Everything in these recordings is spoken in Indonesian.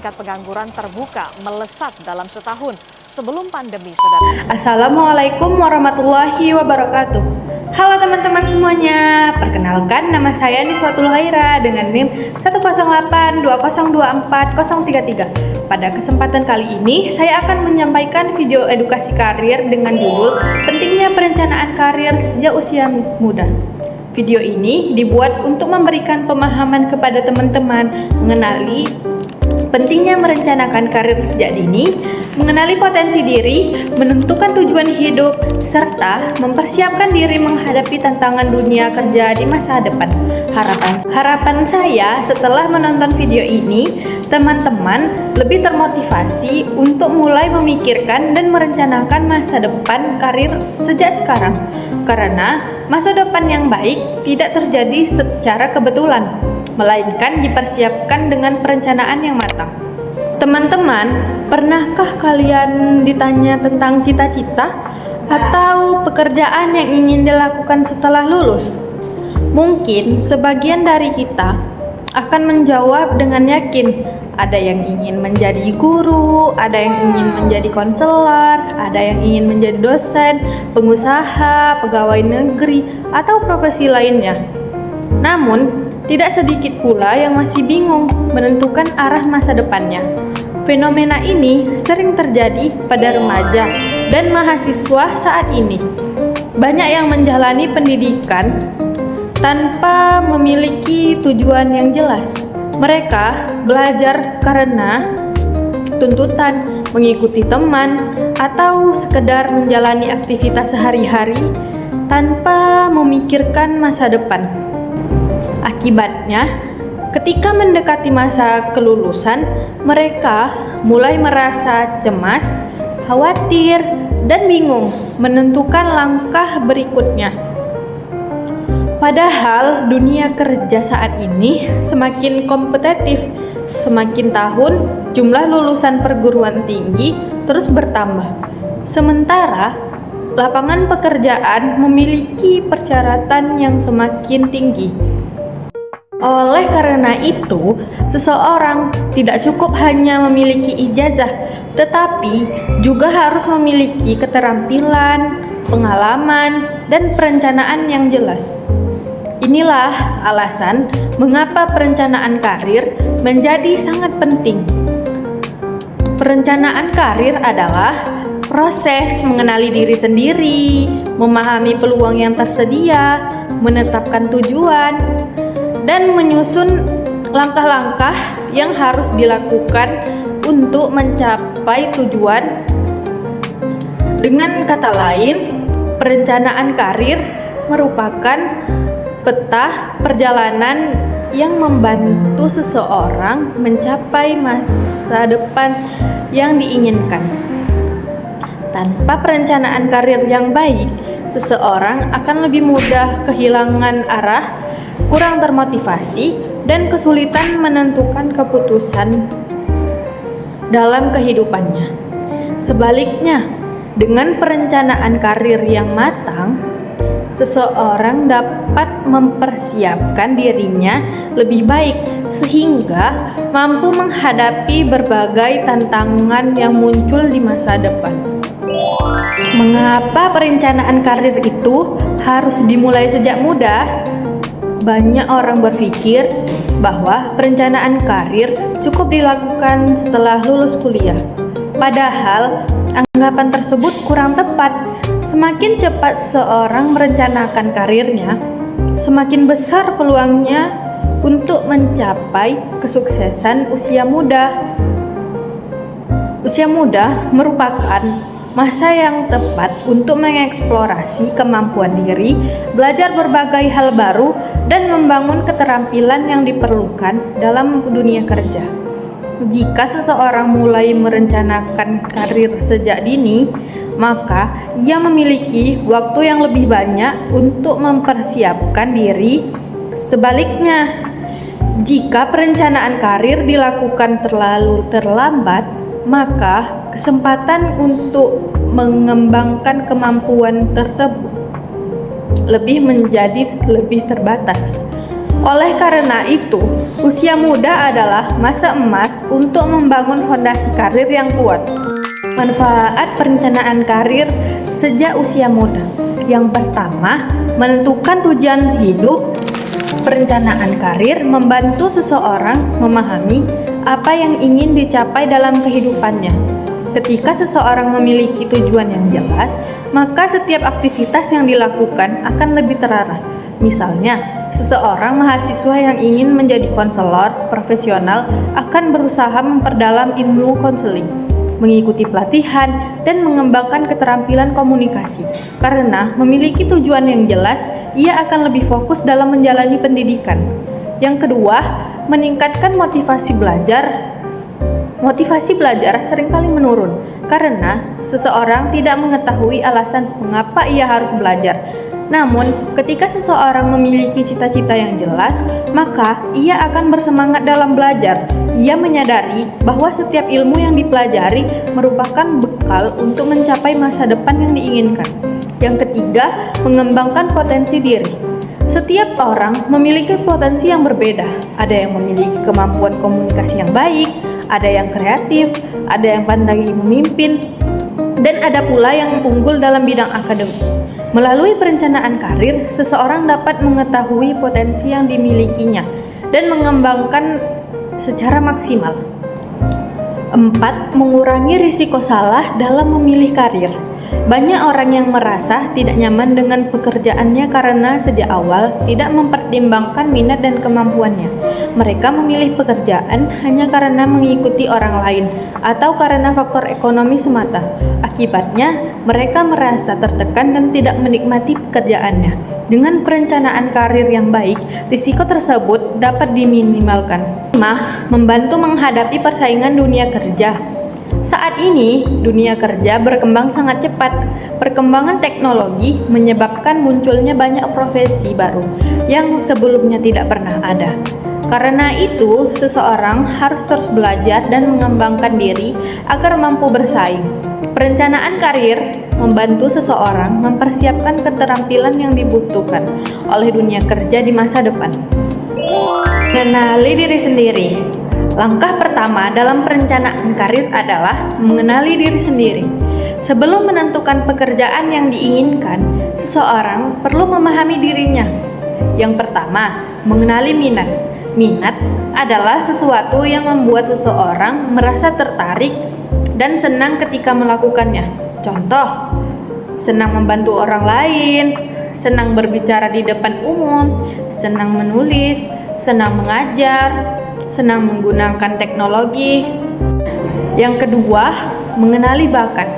tingkat pengangguran terbuka melesat dalam setahun sebelum pandemi, saudara. Assalamualaikum warahmatullahi wabarakatuh. Halo teman-teman semuanya, perkenalkan nama saya Niswatul Haira dengan NIM 10820240033. Pada kesempatan kali ini, saya akan menyampaikan video edukasi karir dengan judul Pentingnya Perencanaan Karir Sejak Usia Muda. Video ini dibuat untuk memberikan pemahaman kepada teman-teman mengenali pentingnya merencanakan karir sejak dini, mengenali potensi diri, menentukan tujuan hidup, serta mempersiapkan diri menghadapi tantangan dunia kerja di masa depan. Harapan saya setelah menonton video ini, teman-teman lebih termotivasi untuk mulai memikirkan dan merencanakan masa depan karir sejak sekarang. Karena masa depan yang baik tidak terjadi secara kebetulan, melainkan dipersiapkan dengan perencanaan yang matang. Teman-teman, pernahkah kalian ditanya tentang cita-cita atau pekerjaan yang ingin dilakukan setelah lulus? Mungkin sebagian dari kita akan menjawab dengan yakin. Ada yang ingin menjadi guru, ada yang ingin menjadi konselor, ada yang ingin menjadi dosen, pengusaha, pegawai negeri, atau profesi lainnya. Namun, tidak sedikit pula yang masih bingung menentukan arah masa depannya. Fenomena ini sering terjadi pada remaja dan mahasiswa saat ini. Banyak yang menjalani pendidikan tanpa memiliki tujuan yang jelas. Mereka belajar karena tuntutan, mengikuti teman, atau sekedar menjalani aktivitas sehari-hari tanpa memikirkan masa depan. Akibatnya, ketika mendekati masa kelulusan, mereka mulai merasa cemas, khawatir, dan bingung menentukan langkah berikutnya. Padahal dunia kerja saat ini semakin kompetitif. Semakin tahun, jumlah lulusan perguruan tinggi terus bertambah. Sementara, lapangan pekerjaan memiliki persyaratan yang semakin tinggi. Oleh karena itu, seseorang tidak cukup hanya memiliki ijazah, tetapi juga harus memiliki keterampilan, pengalaman, dan perencanaan yang jelas. Inilah alasan mengapa perencanaan karir menjadi sangat penting. Perencanaan karir adalah proses mengenali diri sendiri, memahami peluang yang tersedia, menetapkan tujuan, dan menyusun langkah-langkah yang harus dilakukan untuk mencapai tujuan. Dengan kata lain, perencanaan karir merupakan peta perjalanan yang membantu seseorang mencapai masa depan yang diinginkan. Tanpa perencanaan karir yang baik, seseorang akan lebih mudah kehilangan arah, kurang termotivasi, dan kesulitan menentukan keputusan dalam kehidupannya. Sebaliknya, dengan perencanaan karir yang matang, seseorang dapat mempersiapkan dirinya lebih baik sehingga mampu menghadapi berbagai tantangan yang muncul di masa depan. Mengapa perencanaan karir itu harus dimulai sejak muda? Banyak orang berpikir bahwa perencanaan karir cukup dilakukan setelah lulus kuliah. Padahal anggapan tersebut kurang tepat. Semakin cepat seseorang merencanakan karirnya, semakin besar peluangnya untuk mencapai kesuksesan usia muda. Usia muda merupakan masa yang tepat untuk mengeksplorasi kemampuan diri, belajar berbagai hal baru, dan membangun keterampilan yang diperlukan dalam dunia kerja. Jika seseorang mulai merencanakan karir sejak dini, maka ia memiliki waktu yang lebih banyak untuk mempersiapkan diri. Sebaliknya, jika perencanaan karir dilakukan terlalu terlambat, maka kesempatan untuk mengembangkan kemampuan tersebut lebih terbatas. Oleh karena itu, usia muda adalah masa emas untuk membangun fondasi karir yang kuat. Manfaat perencanaan karir sejak usia muda. Yang pertama, menentukan tujuan hidup. Perencanaan karir membantu seseorang memahami apa yang ingin dicapai dalam kehidupannya. Ketika seseorang memiliki tujuan yang jelas, maka setiap aktivitas yang dilakukan akan lebih terarah. Misalnya, seseorang mahasiswa yang ingin menjadi konselor profesional akan berusaha memperdalam ilmu konseling, mengikuti pelatihan, dan mengembangkan keterampilan komunikasi. Karena memiliki tujuan yang jelas, ia akan lebih fokus dalam menjalani pendidikan. Yang kedua, meningkatkan motivasi belajar. Motivasi belajar seringkali menurun karena seseorang tidak mengetahui alasan mengapa ia harus belajar. Namun, ketika seseorang memiliki cita-cita yang jelas, maka ia akan bersemangat dalam belajar. Ia menyadari bahwa setiap ilmu yang dipelajari merupakan bekal untuk mencapai masa depan yang diinginkan. Yang ketiga, mengembangkan potensi diri. Setiap orang memiliki potensi yang berbeda. Ada yang memiliki kemampuan komunikasi yang baik, ada yang kreatif, ada yang pandai memimpin, dan ada pula yang unggul dalam bidang akademik. Melalui perencanaan karir, seseorang dapat mengetahui potensi yang dimilikinya dan mengembangkan secara maksimal. 4. Mengurangi risiko salah dalam memilih karir. Banyak orang yang merasa tidak nyaman dengan pekerjaannya karena sejak awal tidak mempertimbangkan minat dan kemampuannya. Mereka memilih pekerjaan hanya karena mengikuti orang lain atau karena faktor ekonomi semata. Akibatnya, mereka merasa tertekan dan tidak menikmati pekerjaannya. Dengan perencanaan karir yang baik, risiko tersebut dapat diminimalkan. 5. Membantu menghadapi persaingan dunia kerja. Saat ini, dunia kerja berkembang sangat cepat. Perkembangan teknologi menyebabkan munculnya banyak profesi baru yang sebelumnya tidak pernah ada. Karena itu, seseorang harus terus belajar dan mengembangkan diri agar mampu bersaing. Perencanaan karir membantu seseorang mempersiapkan keterampilan yang dibutuhkan oleh dunia kerja di masa depan. Mengenali diri sendiri. Langkah pertama dalam perencanaan karir adalah mengenali diri sendiri. Sebelum menentukan pekerjaan yang diinginkan, seseorang perlu memahami dirinya. Yang pertama, mengenali minat. Minat adalah sesuatu yang membuat seseorang merasa tertarik dan senang ketika melakukannya. Contoh, senang membantu orang lain, senang berbicara di depan umum, senang menulis, senang mengajar, senang menggunakan teknologi. Yang kedua, mengenali bakat.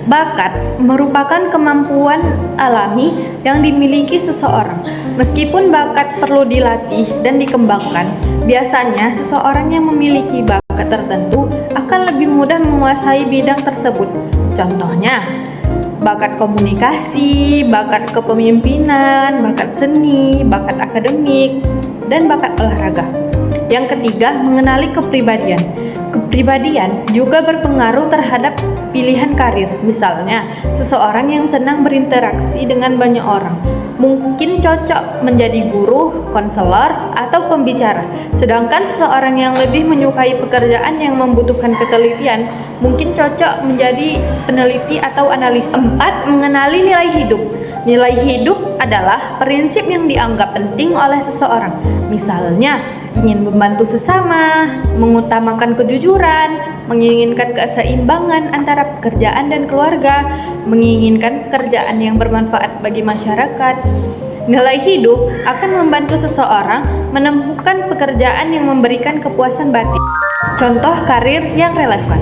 Bakat merupakan kemampuan alami yang dimiliki seseorang. Meskipun bakat perlu dilatih dan dikembangkan, biasanya seseorang yang memiliki bakat tertentu akan lebih mudah menguasai bidang tersebut. Contohnya, bakat komunikasi, bakat kepemimpinan, bakat seni, bakat akademik, dan bakat olahraga. Yang ketiga, mengenali kepribadian. Kepribadian juga berpengaruh terhadap pilihan karir. Misalnya, seseorang yang senang berinteraksi dengan banyak orang mungkin cocok menjadi guru, konselor, atau pembicara. Sedangkan seseorang yang lebih menyukai pekerjaan yang membutuhkan ketelitian mungkin cocok menjadi peneliti atau analis. 4. Mengenali nilai hidup. Nilai hidup adalah prinsip yang dianggap penting oleh seseorang. Misalnya, ingin membantu sesama, mengutamakan kejujuran, menginginkan keseimbangan antara pekerjaan dan keluarga, menginginkan pekerjaan yang bermanfaat bagi masyarakat. Nilai hidup akan membantu seseorang menemukan pekerjaan yang memberikan kepuasan batin. Contoh karir yang relevan.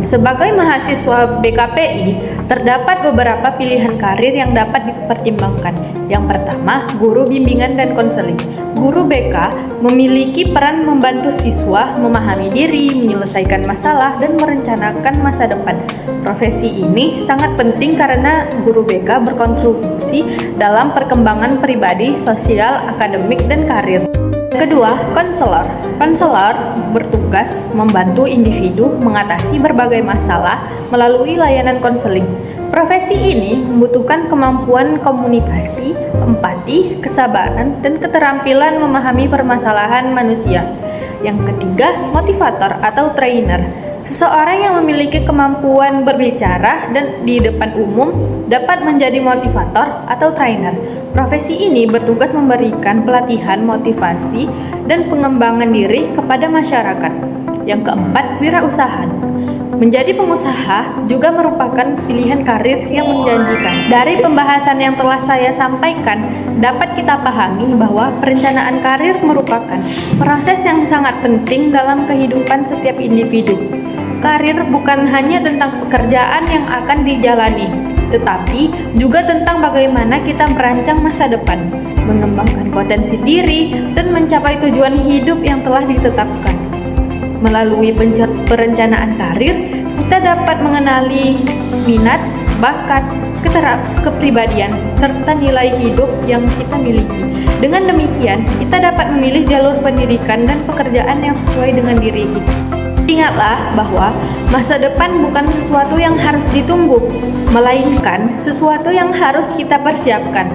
Sebagai mahasiswa BKPI, terdapat beberapa pilihan karir yang dapat dipertimbangkan. Yang pertama, guru bimbingan dan konseling. Guru BK memiliki peran membantu siswa memahami diri, menyelesaikan masalah, dan merencanakan masa depan. Profesi ini sangat penting karena guru BK berkontribusi dalam perkembangan pribadi, sosial, akademik, dan karir. Kedua, konselor. Konselor bertugas membantu individu mengatasi berbagai masalah melalui layanan konseling. Profesi ini membutuhkan kemampuan komunikasi, empati, kesabaran, dan keterampilan memahami permasalahan manusia. Yang ketiga, motivator atau trainer. Seseorang yang memiliki kemampuan berbicara dan di depan umum dapat menjadi motivator atau trainer. Profesi ini bertugas memberikan pelatihan, motivasi, dan pengembangan diri kepada masyarakat. Yang keempat, wirausaha. Menjadi pengusaha juga merupakan pilihan karir yang menjanjikan. Dari pembahasan yang telah saya sampaikan, dapat kita pahami bahwa perencanaan karir merupakan proses yang sangat penting dalam kehidupan setiap individu. Karir bukan hanya tentang pekerjaan yang akan dijalani, tetapi juga tentang bagaimana kita merancang masa depan, mengembangkan potensi diri, dan mencapai tujuan hidup yang telah ditetapkan. Melalui perencanaan karir, kita dapat mengenali minat, bakat, kepribadian, serta nilai hidup yang kita miliki. Dengan demikian, kita dapat memilih jalur pendidikan dan pekerjaan yang sesuai dengan diri kita. Ingatlah bahwa masa depan bukan sesuatu yang harus ditunggu, melainkan sesuatu yang harus kita persiapkan.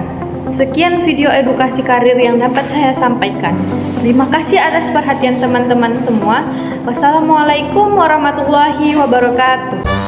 Sekian video edukasi karir yang dapat saya sampaikan. Terima kasih atas perhatian teman-teman semua. Wassalamualaikum warahmatullahi wabarakatuh.